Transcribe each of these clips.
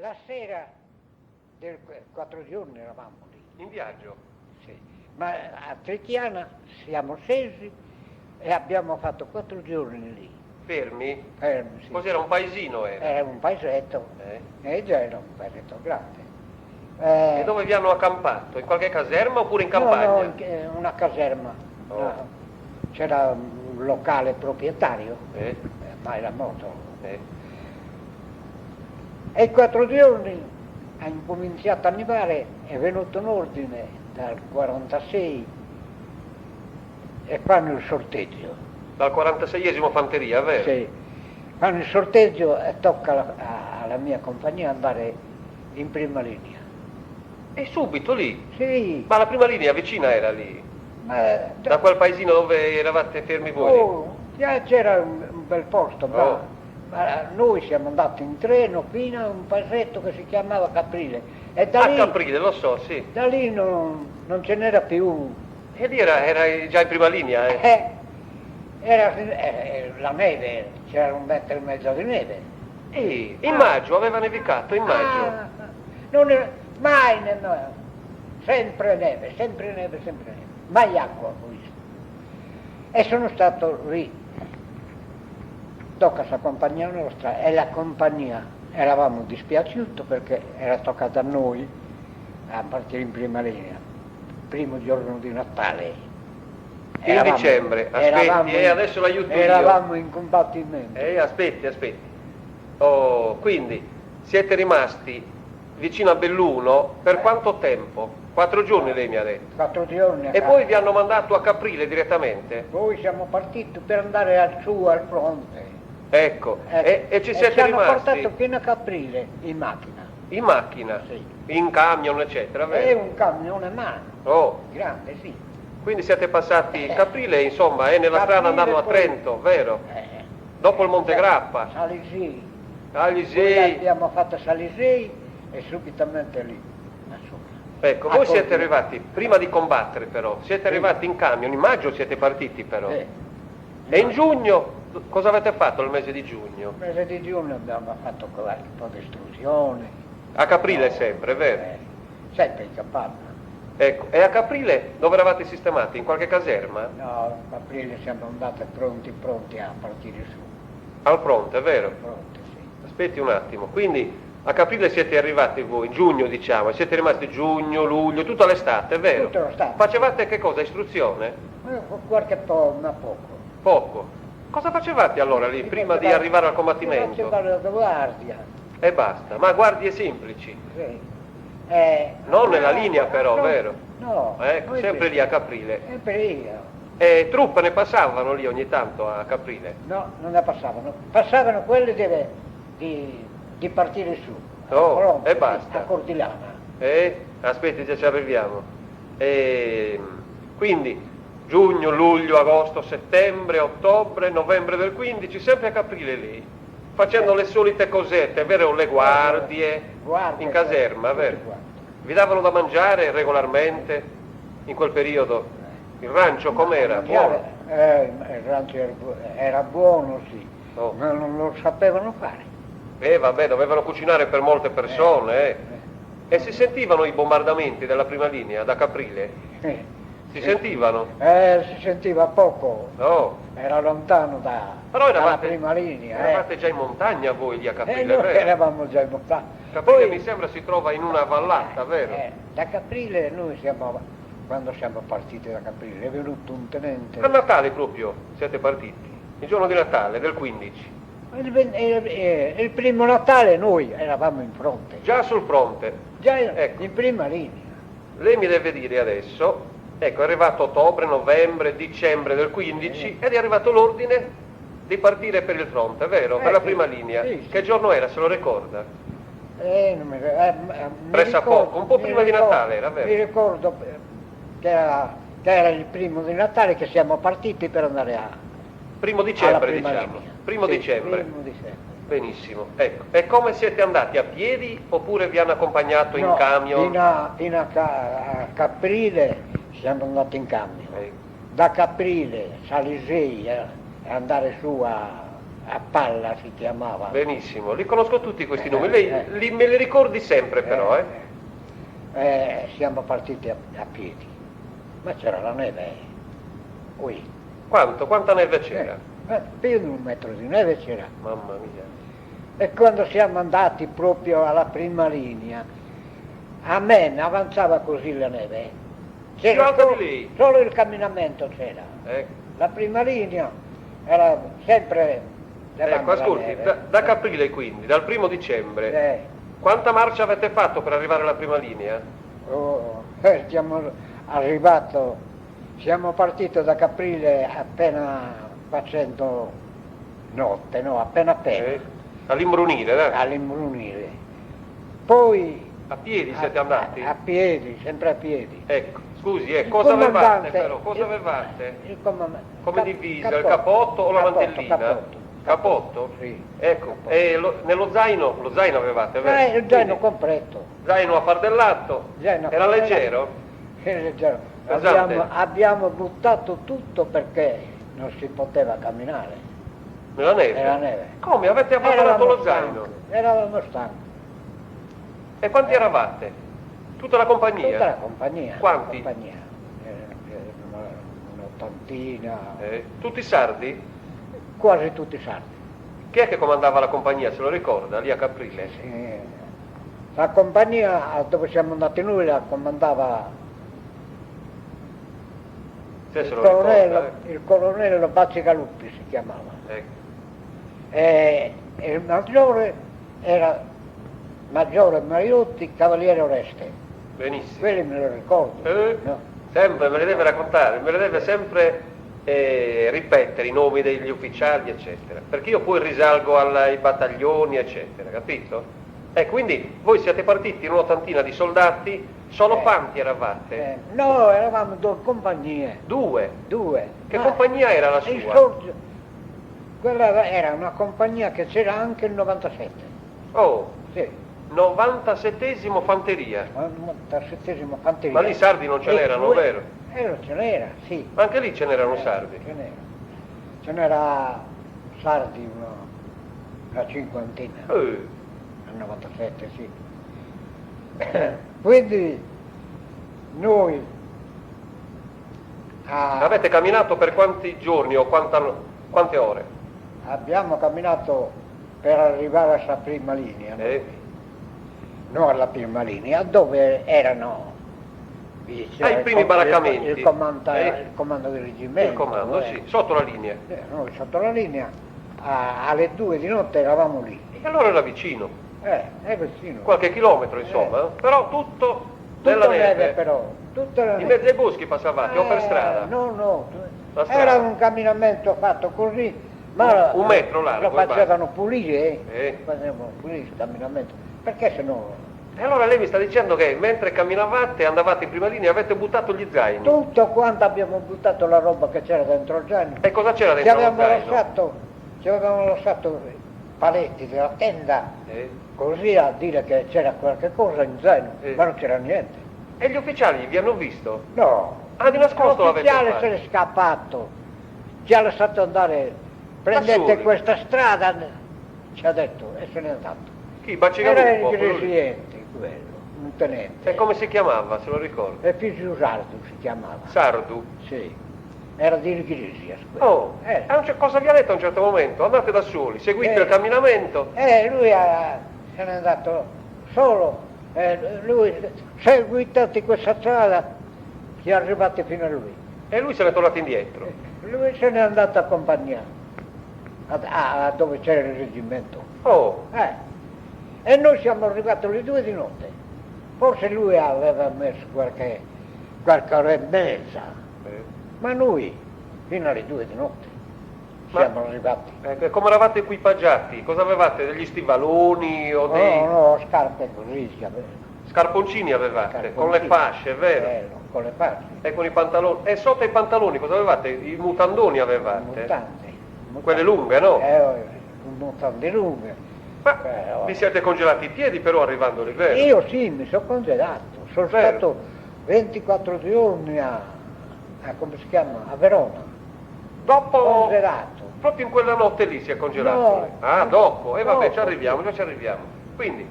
la sera del 4 giorni eravamo lì. In viaggio? Sì. Ma a Trichiana siamo scesi e abbiamo fatto 4 giorni lì. Fermi? Fermi, sì. Cos'era, un paesino era? Era un paesetto, già era un paesetto grande. E dove vi hanno accampato? In qualche caserma oppure in campagna? No, una caserma. Oh. C'era un locale proprietario, Eh? ma era morto. Eh? E i 4 giorni ha incominciato a nevare, è venuto un ordine dal 46 e fanno il sorteggio. Dal 46esimo Fanteria, vero? Sì, fanno il sorteggio e tocca alla mia compagnia andare in prima linea. E subito lì? Sì, Ma la prima linea vicina era lì? ma Da quel paesino dove eravate fermi voi? oh, già c'era un bel posto, Oh. ma noi siamo andati in treno fino a un paesetto che si chiamava Caprile e da A lì, Caprile, lo so, sì. da lì non ce n'era più. E lì era già in prima linea, eh? Era la neve, c'era 1,5 metri di neve. In maggio, aveva nevicato, in maggio. Non era, mai neve, sempre neve, sempre neve, sempre neve, mai acqua ho visto. E sono stato lì, tocca questa compagnia nostra, e la compagnia, eravamo dispiaciuti perché era toccata a noi a partire in prima linea, primo giorno di Natale. In dicembre, aspetti, adesso l'aiuto io. Eravamo in combattimento. Aspetti. Oh, quindi siete rimasti vicino a Belluno per quanto tempo? 4 giorni lei mi ha detto. 4 giorni. E poi vi hanno mandato a Caprile direttamente? Poi siamo partiti per andare su al fronte. Ecco, e ci siete ci hanno rimasti? portato fino a Caprile in macchina. In macchina? Sì. In camion, eccetera, È vero? un camione a mano, Oh, grande, sì. quindi siete passati Caprile, insomma, e nella strada Caprile, andavano a poi- Trento, vero? Dopo il Monte Grappa. Salisei. Poi Alisei. abbiamo fatto Salisei e subitamente lì. a sopra. Ecco, A voi siete Cortina. arrivati, prima di combattere però, siete arrivati in camion, in maggio siete partiti però. E in giugno, cosa avete fatto il mese di giugno? Il mese di giugno abbiamo fatto qualche po' di istruzione. A Caprile sempre, vero? Sempre in capanna. Ecco, e a Caprile dove eravate sistemati? In qualche caserma? No, a Caprile siamo andati pronti a partire su. Al fronte, vero? Pronti, sì. Aspetti un attimo, quindi a Caprile siete arrivati voi, in giugno diciamo, e siete rimasti giugno, luglio, tutta l'estate, vero? Tutta l'estate. Facevate che cosa? Istruzione? Qualche po', ma poco. Poco. Cosa facevate allora lì, prima di arrivare al combattimento? Facevamo la guardia. E basta, ma guardie semplici. Sì. Non nella linea però, no, vero? No. Ecco, noi sempre lì a Caprile. Sempre lì. E truppe ne passavano lì ogni tanto a Caprile? No, non ne passavano. Passavano quelli di partire su. Oh, Pronto, e sì, basta. A Cortilana. Aspetti, già ci arriviamo. Quindi giugno, luglio, agosto, settembre, ottobre, novembre del 15, sempre a Caprile lì, facendo le solite cosette, vero? Le guardie, Guardie, in caserma, tutti vero? quanti. Vi davano da mangiare regolarmente in quel periodo? Il rancio com'era? Buono? Il rancio era buono, sì, Oh. ma non lo sapevano fare. Vabbè, dovevano cucinare per molte persone, E si sentivano i bombardamenti della prima linea da Caprile? Si sentivano? Si sentiva poco, Oh. era lontano Però dalla eravate, prima linea. eravate già in montagna voi lì a Caprile, Noi vero? eravamo già in montagna. Caprile mi sembra si trova in una vallata, vero? Da Caprile quando siamo partiti da Caprile, è venuto un tenente. A Natale proprio siete partiti, il giorno di Natale, del 15. Il primo Natale noi eravamo in fronte, Già sul fronte. già Ecco. in prima linea. Lei mi deve dire adesso, ecco, è arrivato ottobre, novembre, dicembre del 15 ed è arrivato l'ordine di partire per il fronte, vero? Per la sì, prima linea. sì. Che giorno era, se lo ricorda? Non mi Pressa ricordo, poco, un po' mi prima di ricordo- Natale, era vero? Mi ricordo che era il primo di Natale che siamo partiti per andare Primo alla dicembre, prima diciamo. linea. Primo Sì, dicembre. primo dicembre. Benissimo, ecco. E come siete andati? A piedi oppure vi hanno accompagnato in No, camion? fino a Caprile siamo andati in camion. Ecco. Da Caprile, Salisei, e andare su a Palla si chiamava. Benissimo, li conosco tutti questi nomi, lei me li ricordi sempre però, Siamo partiti a piedi, ma c'era la neve. Ui. Quanta neve c'era? Più di 1 metro di neve c'era. Mamma mia. E quando siamo andati proprio alla prima linea, a me ne avanzava così la neve. C'era Più alta di lei? solo il camminamento c'era. La prima linea era sempre davanti Ecco, alla ascolti, neve. da Caprile quindi, dal 1 dicembre, quanta marcia avete fatto per arrivare alla prima linea? Siamo partiti da Caprile appena facendo notte, no, appena. All'imbrunire, All'imbrunire. Poi a piedi siete andati? A piedi, sempre a piedi. Ecco, scusi, Il cosa avevate comandante- però? Cosa avevate? Il comandante. Come divisa? Il cappotto o la mantellina? Cappotto? Sì. Ecco, Cappotto. e lo zaino avevate, vero? Il zaino Quindi, completo. zaino a fardellato? Zaino Era completo. leggero? Era leggero. Pesante? Abbiamo buttato tutto perché non si poteva camminare. Nella neve? Nella neve. Come? Avete abbandonato lo zaino? stanchi, eravamo stanchi. E quanti eravate? Tutta la compagnia? Tutta la compagnia. Quanti? La compagnia. Un'ottantina. Tutti sardi? Quasi tutti sardi. Chi è che comandava la compagnia, se lo ricorda, lì a Caprile? La compagnia dove siamo andati noi la comandava Se se lo ricorda, il colonnello Bazzigaluppi si chiamava. Ecco. E il maggiore era Maggiore Mariotti, Cavaliere Oreste. Benissimo. Quelli me lo ricordo. No? Sempre, me li deve raccontare, me li deve sempre ripetere i nomi degli ufficiali, eccetera. Perché io poi risalgo ai battaglioni, eccetera, capito? E quindi voi siete partiti in un'ottantina di soldati, solo quanti eravate? No, eravamo 2 compagnie. Due? Che Ma compagnia era la il sua? quella era una compagnia che c'era anche il 97. Oh, Sì, 97esimo fanteria. 97esimo fanteria. Ma lì sardi non ce n'erano, vero? Ce n'era, sì. Ma anche lì ce n'erano sardi. Ce n'era sardi una cinquantina. Nel 97, sì. Quindi noi Avete camminato per quanti giorni o quante ore? abbiamo camminato per arrivare a questa prima linea, non alla prima linea, dove erano I primi baraccamenti. il comando del reggimento. Il comando, sì, sotto la linea. Noi sotto la linea, alle 2 di notte eravamo lì. E allora era vicino, È vicino. qualche chilometro insomma, però tutto nella neve però, tutta la In neve. mezzo ai boschi passavate o per strada? No, La strada. era un camminamento fatto così, ma 1 metro largo, lo facevano pulire, Eh. facevano pulire il camminamento, perché se no E allora lei mi sta dicendo che mentre camminavate, andavate in prima linea, avete buttato gli zaini. tutto quanto abbiamo buttato la roba che c'era dentro il zaino. E cosa c'era Ci dentro lo avevamo zaino? lasciato paletti della tenda, Eh. così a dire che c'era qualche cosa in zaino, Eh. ma non c'era niente. E gli ufficiali vi hanno visto? No. Ah, di nascosto l'avete L'ufficiale fatto? se n'è scappato, ci ha lasciato andare, prendete soli? questa strada, ci ha detto, e se n'è andato. Chi? Era Bacigalupo? il residente, quello, un tenente. E come si chiamava, se lo ricordo? E Fisio Sardu si chiamava. Sardu? Sì, era di Iglesias. quello. Oh, cosa vi ha detto a un certo momento? Andate da soli, seguite il camminamento. Lui se n'è andato solo, lui seguitati questa strada, ci è arrivati fino a lui. E lui se n'è tornato indietro. Lui se n'è andato a accompagnare, a dove c'era il reggimento. Oh, E noi siamo arrivati alle 2 di notte. Forse lui aveva messo qualche ora e mezza, ma noi fino alle 2 di notte siamo arrivati. come eravate equipaggiati? Cosa avevate? Degli stivaloni o dei No, scarpe così, scarponcini avevate? Con le fasce, è vero? con le fasce, E con i pantaloni? E sotto i pantaloni cosa avevate? I mutandoni avevate? mutande. Quelle lunghe, no? Mutande lunghe. Ma vi siete congelati i piedi però arrivando lì, vero? Io sì, mi sono congelato, sono Vero. stato 24 giorni come si chiama? A Verona. Dopo, Congelato. proprio in quella notte lì si è congelato No. lei? Ah, dopo? E vabbè, Dopo. già ci arriviamo. Quindi,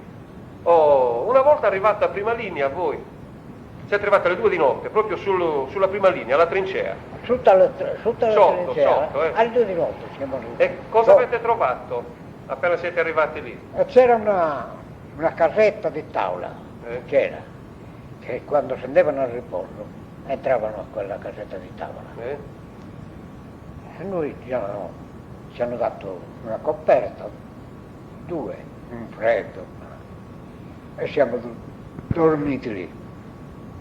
una volta arrivata a prima linea voi, siete arrivati alle 2 di notte, proprio sulla prima linea, alla trincea. Sotto la Sotto, trincea, sotto, alle 2 di notte siamo arrivati. E cosa No, avete trovato appena siete arrivati lì? c'era una casetta di tavola, c'era, che quando scendevano al riposo entravano a quella casetta di tavola. E noi ci hanno dato una coperta, 2, un freddo, e siamo dormiti lì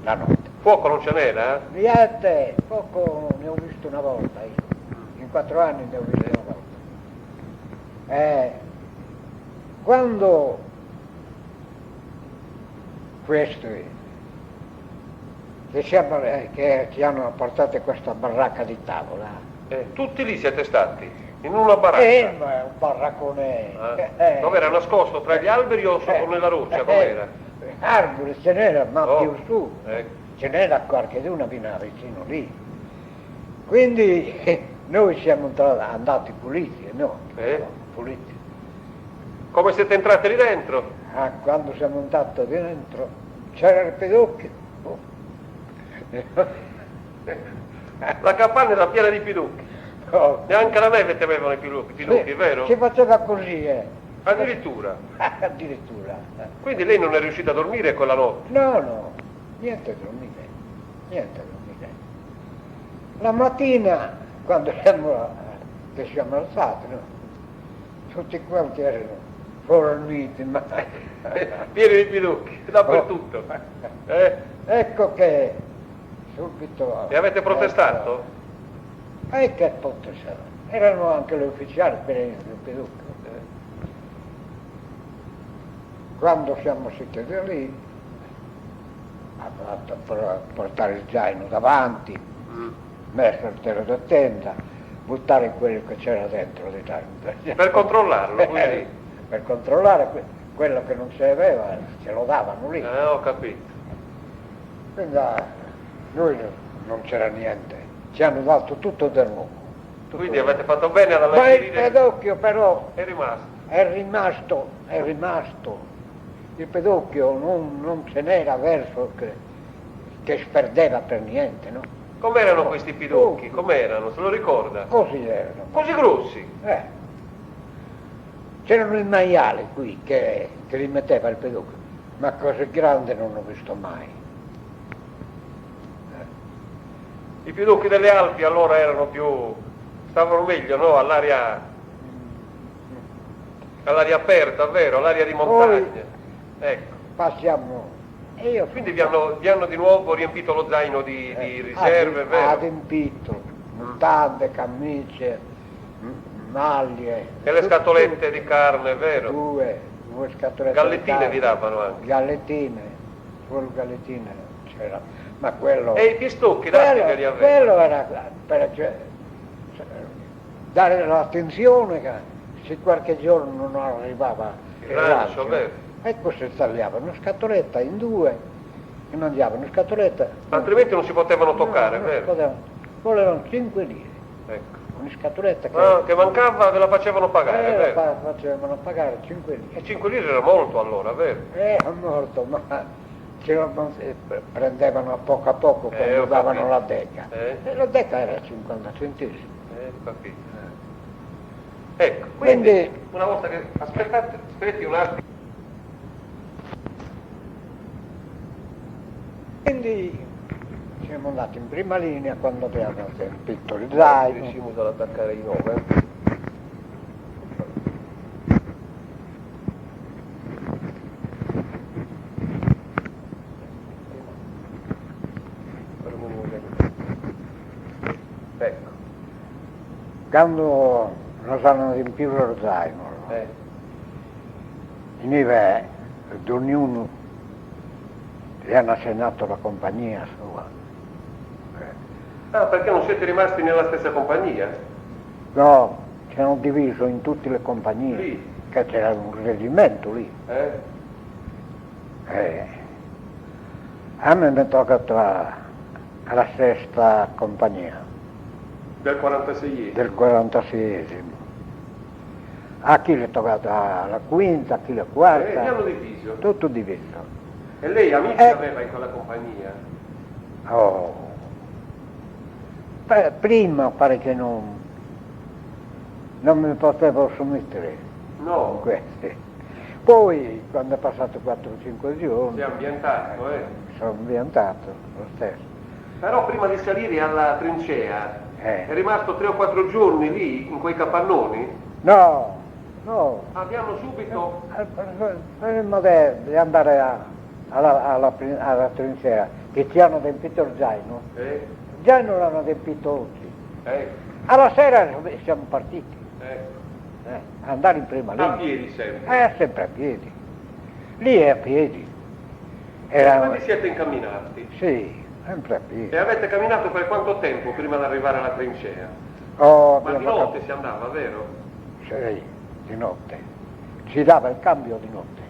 la notte. Fuoco non ce n'era? Niente, poco ne ho visto una volta io, in 4 anni ne ho visto una volta. Quando questi che ci hanno portato questa baracca di tavola, Tutti lì siete stati? In una baracca? ma è un baraccone. Dove era nascosto? Tra gli alberi o nella roccia? Com'era? Arbori ce n'era, ma più su. Ecco. Ce n'era qualcheduna vicino lì. Quindi noi siamo andati puliti, no? Puliti. Come siete entrati lì dentro? Quando siamo andati dentro c'era il pedocchio. La capanna era piena di piducchi. Oh. Neanche la neve temevano i piducchi, vero? Si faceva così, Addirittura. Addirittura. Quindi lei non è riuscita a dormire quella notte? No, niente dormire. La mattina, quando siamo alzati, no? Tutti quanti erano forniti, ma... Pieni di piducchi, dappertutto. Ecco che subito... E avete protestato? E che protestato? Erano anche gli ufficiali per il peducco. Quando siamo seduti lì, a portare il zaino davanti, messo il telo da tenda, buttare quello che c'era dentro di zaino. Per controllarlo, quindi? Per controllare quello che non si aveva, ce lo davano lì. Ho capito. Quindi noi non c'era niente, ci hanno dato tutto del nuovo. Quindi avete fatto bene ad Ma il alleggerire... pedocchio però È rimasto. è rimasto. Il pedocchio non ce n'era verso che sperdeva per niente, no? Com'erano questi piducchi? Com'erano? Se lo ricorda? Così erano. Così grossi? C'erano i maiali qui che li metteva il pedocchio, ma così grande non l'ho visto mai. I piducchi delle Alpi allora stavano meglio, no? All'aria aperta, vero? All'aria di montagna. Ecco. Passiamo. Quindi vi hanno di nuovo riempito lo zaino di riserve, vero? Adempito, mutande, camicie, maglie. E le scatolette di carne, vero? Due scatolette Gallettine di carne. vi davano anche. Gallettine, solo gallettine c'era. Ma quello... E i pistocchi, dati che li avevano? Quello era per dare l'attenzione che se qualche giorno non arrivava Il rancio, vero? Ecco se tagliavano una scatoletta in 2 e mangiavano una scatoletta. Altrimenti non si potevano toccare, no, vero? Volevano 5 lire. Ecco. Una scatoletta Che mancava ve la facevano pagare, vero? Facevano pagare 5 lire. E 5 lire era molto allora, vero? È molto, ma prendevano a poco quando davano la deca. E la deca era 50 centesimi. Ho capito. Ecco, quindi una volta che... aspetti un attimo. Quindi siamo andati in prima linea quando abbiamo sentito il zaino. Riuscimmo ad attaccare i 9. Ecco. Quando nos hanno riempito lo zaino, veniva ad ognuno gli hanno assegnato la compagnia sua. Perché non siete rimasti nella stessa compagnia? No, ci hanno diviso in tutte le compagnie, Lì? che c'era un reggimento lì. A me mi è toccato alla 6ª compagnia. Del 46esimo. del 46esimo. A chi le è toccata la quinta, a chi la Li quarta, hanno diviso. tutto diviso. E lei amici aveva in quella compagnia? Oh. Prima pare che non mi potevo sommettere in No, queste. Poi, quando è passato 4-5 giorni, si è ambientato, mi sono ambientato lo stesso. Però prima di salire alla trincea, Eh. è rimasto 3 o 4 giorni lì, in quei capannoni? No, Abbiamo subito... prima di andare alla trincea, che ci hanno adempito il zaino, già non l'hanno adempito oggi. Alla sera siamo partiti, andare in prima linea. A piedi sempre. Sempre a piedi. Lì è a piedi. E poi vi siete incamminati? Sì, sempre a piedi. E avete camminato per quanto tempo prima di arrivare alla trincea? Ma di notte si andava, vero? Sì, di notte. Si dava il cambio di notte.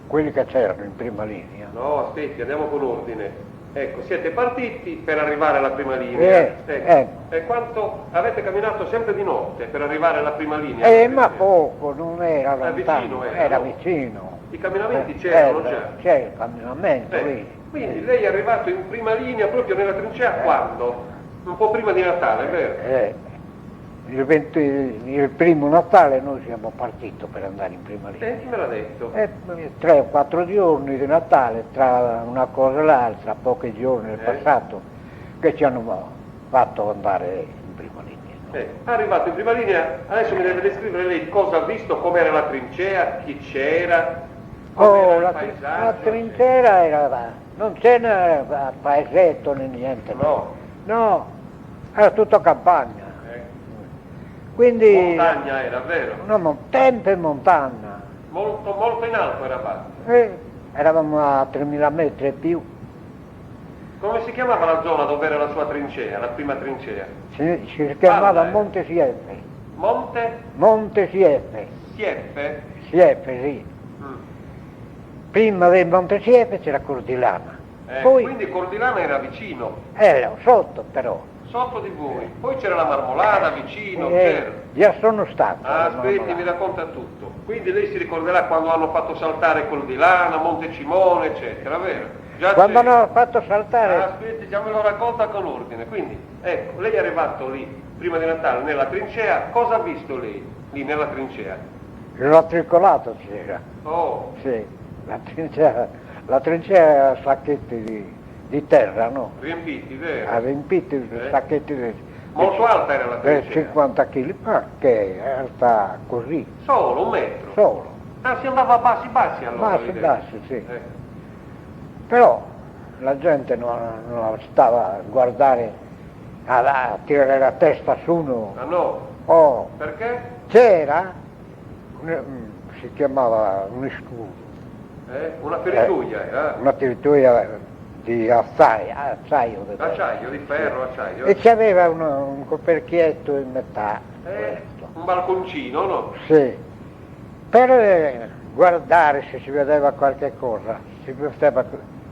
Quelli che c'erano in prima linea. No, aspetti, andiamo con ordine. Ecco, siete partiti per arrivare alla prima linea. E quanto avete camminato sempre di notte per arrivare alla prima linea? Ma poco, non era lontano, vicino, era no? vicino. I camminamenti c'erano già. C'è il camminamento lì. Quindi lei è arrivato in prima linea proprio nella trincea quando? Un po' prima di Natale, vero? Il primo Natale noi siamo partiti per andare in prima linea. Chi me l'ha detto? 3 o 4 giorni di Natale, tra una cosa e l'altra, pochi giorni nel passato, che ci hanno fatto andare in prima linea. Arrivato in prima linea, adesso mi deve descrivere lei cosa ha visto, com'era la trincea, chi c'era, com'era il paesaggio. La trincea non c'era paesetto né niente. No, era tutto campagna. Quindi, montagna era, vero? No, tempo e montagna. Molto in alto eravate? Eravamo a 3000 metri e più. Come si chiamava la zona dove era la sua trincea, la prima trincea? Si chiamava Monte Siepe. Monte Siepe. Siepe? Siepe, sì. Prima del Monte Siepe c'era Cordilana. Poi, quindi Cordilana era vicino? Sotto però. Sotto di voi. Poi c'era la Marmolada vicino, c'era. Già sono stato. Aspetti, mi racconta tutto. Quindi lei si ricorderà quando hanno fatto saltare Cordilana, Monte Cimone, eccetera, vero? Già quando hanno fatto saltare... Aspetti, già me lo racconta con ordine. Quindi, ecco, lei è arrivato lì, prima di Natale, nella trincea. Cosa ha visto lei, lì nella trincea? L'ho tricolato c'era. Oh. Sì, la trincea era sacchetti di terra, no? Riempiti, vero? Ha riempito sacchetti molto alta era la trincea? 50 kg, ma che è alta così. Solo, 1 metro? Solo. Si andava bassi allora? Bassi, sì. Però la gente non stava a guardare, a tirare la testa su, no. Ah no? Oh. Perché? C'era, si chiamava un scudo. Una feritoia era? Una feritoia di acciaio. Acciaio, di ferro, acciaio. E c'aveva un coperchietto in metà. Un balconcino, no? Sì. Per guardare se si vedeva qualche cosa, si metteva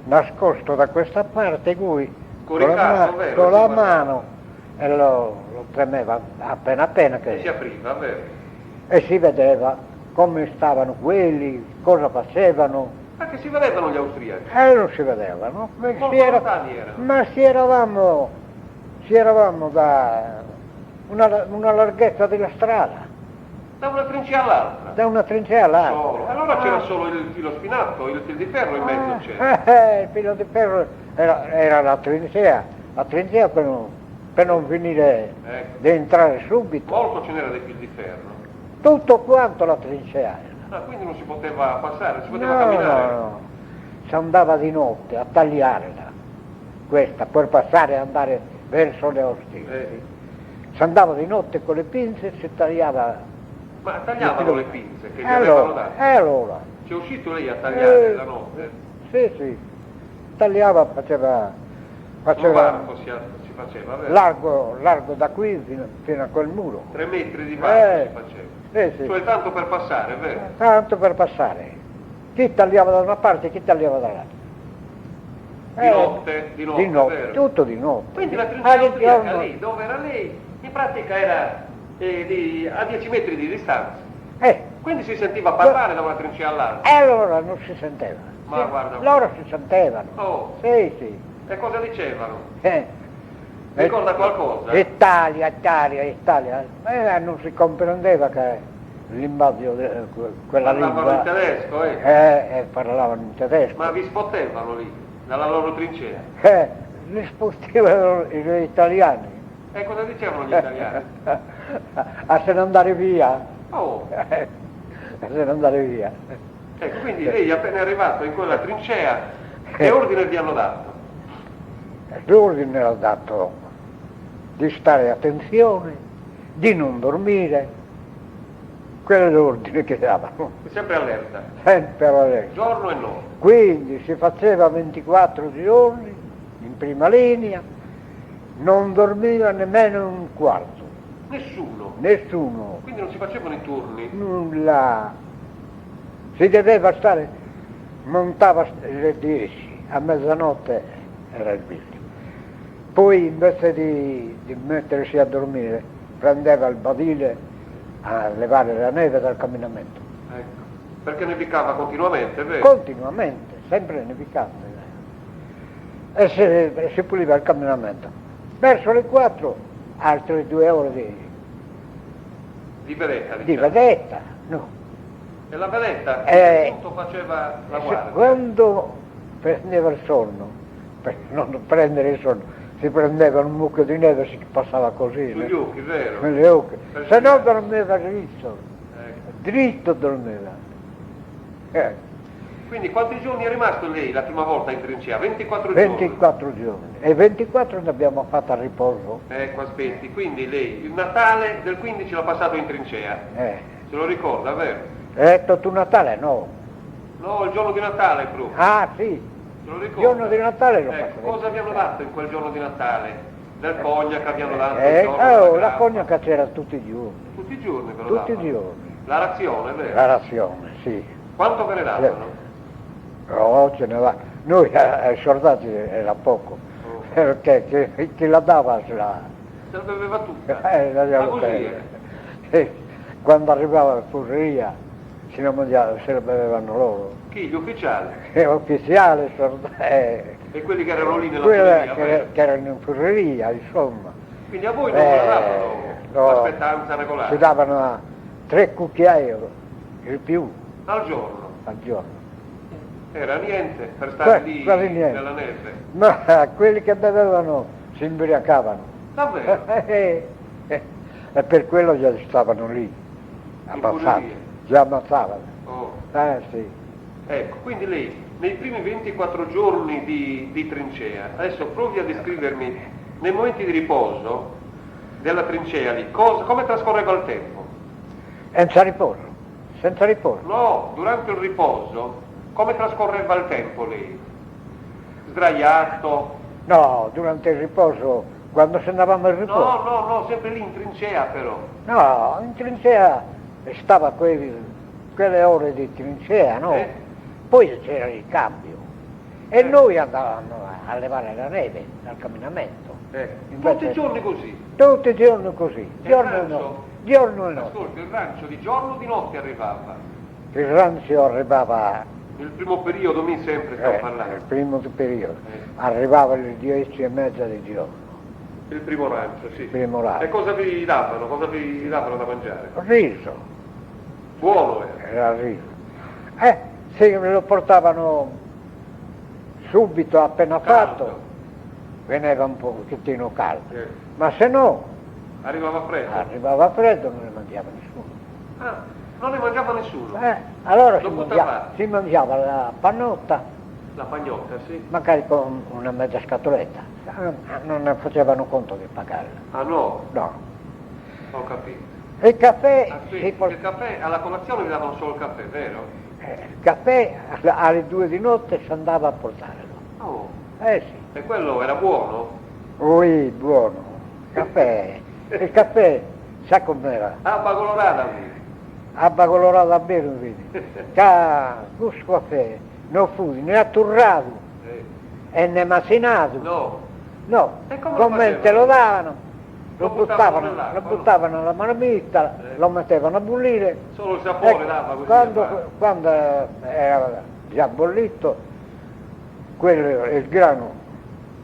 nascosto da questa parte lui con la mano e lo premeva appena che... E si apriva, vero? E si vedeva come stavano quelli, cosa facevano. Ma che si vedevano gli austriaci? Non si vedevano. Ma si eravamo da una larghezza della strada. Da una trincea all'altra? Da una trincea all'altra. Solo. Allora c'era solo il filo spinato, il filo di ferro in mezzo c'era. Il filo di ferro era la trincea per non finire di entrare subito. Molto ce n'era dei fili di ferro. Tutto quanto la trincea era. Quindi non si poteva passare, si poteva camminare? No. Si andava di notte a tagliarla, questa, per passare e andare verso le Ostili. Si andava di notte con le pinze e si tagliava. Ma tagliavano le pinze che gli avevano dato? Allora. C'è uscito lei a tagliare la notte? Sì. Tagliava, faceva un varco si faceva, vero? Largo da qui fino a quel muro. 3 metri di varco si faceva? Sì. Cioè tanto per passare, vero? Tanto per passare. Chi tagliava da una parte, chi tagliava dall'altra. Di notte, vero? tutto di notte. Quindi la Ah, trincea di austriaca giorno. lì, dove era lei, in pratica era a 10 metri di distanza. Eh, Quindi si sentiva parlare da una trincea all'altra. e allora non si sentiva. Ma guarda. Loro si sentivano. Oh. Sì, sì. E cosa dicevano? Eh. Ricorda qualcosa? Italia. Non si comprendeva che l'invadio, quella Parlavano in lingua. tedesco, Parlavano in tedesco. Ma vi spottevano lì, dalla loro trincea. Li spostavano gli italiani. E cosa dicevano gli italiani? A se ne andare via. Oh, A se ne andare via. ecco, quindi lei appena arrivato in quella trincea, che ordine vi hanno dato? L'ordine era dato di stare attenzione, di non dormire. Quello è l'ordine che davano, Sempre allerta, sempre alla legge. giorno e notte. Quindi si faceva 24 giorni in prima linea, non dormiva nemmeno un quarto, Nessuno. nessuno, Quindi non si facevano i turni. nulla. Si doveva stare, montava alle 10, a mezzanotte era il buio. Poi invece di mettersi a dormire prendeva il badile a levare la neve dal camminamento. Ecco, perché nevicava continuamente, vero? Continuamente, sempre nevicante. E si puliva il camminamento. Verso le 4, altre 2 ore Di vedetta, di diciamo. vedetta. No. E la vedetta, a che punto faceva la guardia? Quando prendeva il sonno, per non prendere il sonno, si prendeva un mucchio di neve e si passava così. Sugli no? occhi, vero? Negli occhi. Per Se no spiegare. dormiva dritto, Ecco. dritto dormiva. Quindi quanti giorni è rimasto lei la prima volta in trincea? 24 giorni. 24 giorni. E 24 ne abbiamo fatto a riposo. Ecco, aspetti, quindi lei il Natale del 15 l'ha passato in trincea. Se lo ricorda, vero? Tu Natale no. No, il giorno di Natale proprio. Ah sì, Se lo il ricorda? giorno di Natale lo Ecco, faccio. cosa vi hanno dato in quel giorno di Natale? Del cognac abbiamo dato il giorno della La grappa. cognac c'era tutti i giorni. Tutti i giorni ve lo Tutti i davano? giorni. La razione, vero? La razione, sì. Quanto ve ne davano? Oh, ce ne va. Noi ai soldati era poco, Oh. perché chi la dava se la... Se la beveva tutta. la Ma diamo così bene. è. Quando arrivava la furreria se la bevevano loro. Chi? Gli ufficiali? Ufficiali, soldati, E quelli che erano lì nella quelle furreria, vero? che erano in furreria, insomma. Quindi a voi non ve la davano no, l'aspettanza regolare? si davano 3 cucchiai il più Al giorno? al giorno. Era niente per stare lì Quasi niente. nella neve. Ma quelli che bevevano si imbriacavano. Davvero? E per quello già stavano lì, ammazzati, furreria? già ammazzavano. Oh. Sì. Ecco, quindi lei nei primi 24 giorni di trincea, adesso provi a descrivermi nei momenti di riposo della trincea lì, come trascorreva il tempo? Senza riposo, senza riposo. No, durante il riposo, come trascorreva il tempo lei? Sdraiato? No, durante il riposo, quando se andavamo al riposo. No, sempre lì in trincea però. No, in trincea stava quelle ore di trincea, no? Poi c'era il cambio e noi andavamo a levare la neve dal camminamento. Tutti i giorni così. Tutti i giorni così, E giorno il e rancio? notte, giorno e notte. Ascolta, il rancio di giorno o di notte arrivava? Il rancio arrivava, Nel primo periodo mi sempre stavo nel parlando. primo periodo, Eh. arrivava alle 10:30 di giorno, Il primo rancio, sì. il primo rancio. E cosa vi davano? Cosa vi davano da mangiare? Riso, Buono era. era riso. Se lo portavano subito appena Caldo. fatto, veniva un pochettino caldo, Eh. ma se no Arrivava freddo. arrivava freddo non ne mangiava nessuno. Ah, non ne mangiava nessuno. Allora Lo buttavate? si mangiava la pannotta, La pagnotta, sì. magari con una mezza scatoletta, non ne facevano conto di pagarla. Ah no, No. ho capito. Il caffè, Aspetti, si por- il caffè, alla colazione vi davano solo il caffè, vero? il caffè alle 2 di notte si andava a portarlo. Oh, Sì. e quello era buono? Ui, buono. Caffè. Il caffè, sa com'era? Abba colorata qui. Abba colorata a bere, vedi. Questo caffè non fu né atturrato, e ne macinato. No. No, E come lo come te facevano? lo davano, Lo lo buttavano buttavano, nell'acqua, lo buttavano nella marmita, lo mettevano a bollire. Solo il sapore Ecco, dava così. quando era già bollito, il grano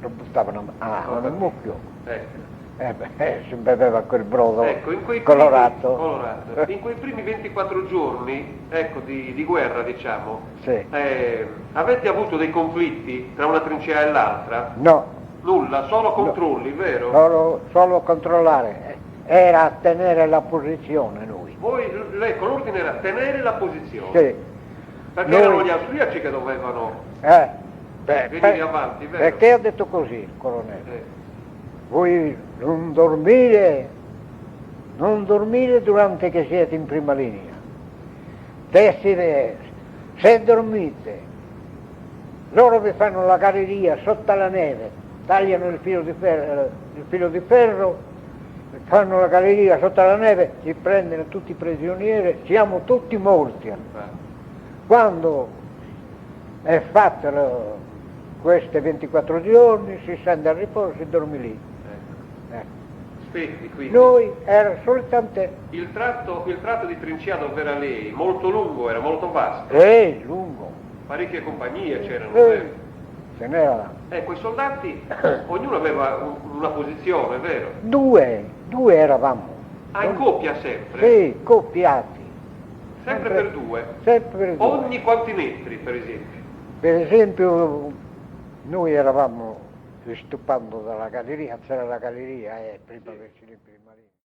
lo buttavano nel mucchio. Ecco. Si beveva quel brodo Ecco, in quei colorato. in quei primi 24 giorni, ecco, di guerra, diciamo, Sì. avete avuto dei conflitti tra una trincea e l'altra? No, Nulla, solo controlli, vero? solo controllare. Era a tenere la posizione lui. Ecco, l'ordine era tenere la posizione. Sì. Perché Noi- erano gli austriaci che dovevano venire avanti, vero? Perché ha detto così il colonnello? Eh, Voi non dormire durante che siete in prima linea. Se dormite, loro vi fanno la galleria sotto la neve, tagliano il filo di ferro, fanno la galleria sotto la neve, ci prendono tutti i prigionieri, siamo tutti morti. Quando è fatto questi 24 giorni, si scende a riposo e si dorme lì. Aspetti, quindi. Noi era soltanto Il tratto di trincea dove era lei, molto lungo, era molto vasto. lungo. Parecchie compagnie c'erano, vero? Ce n'era Ecco, i soldati, ognuno aveva una posizione, vero? due eravamo. In coppia sempre? Sì, coppiati. Sempre per due? Sempre per due. Ogni quanti metri, per esempio? Per esempio, noi eravamo stupando dalla galleria, c'era la galleria prima Sì. verso in prima linea.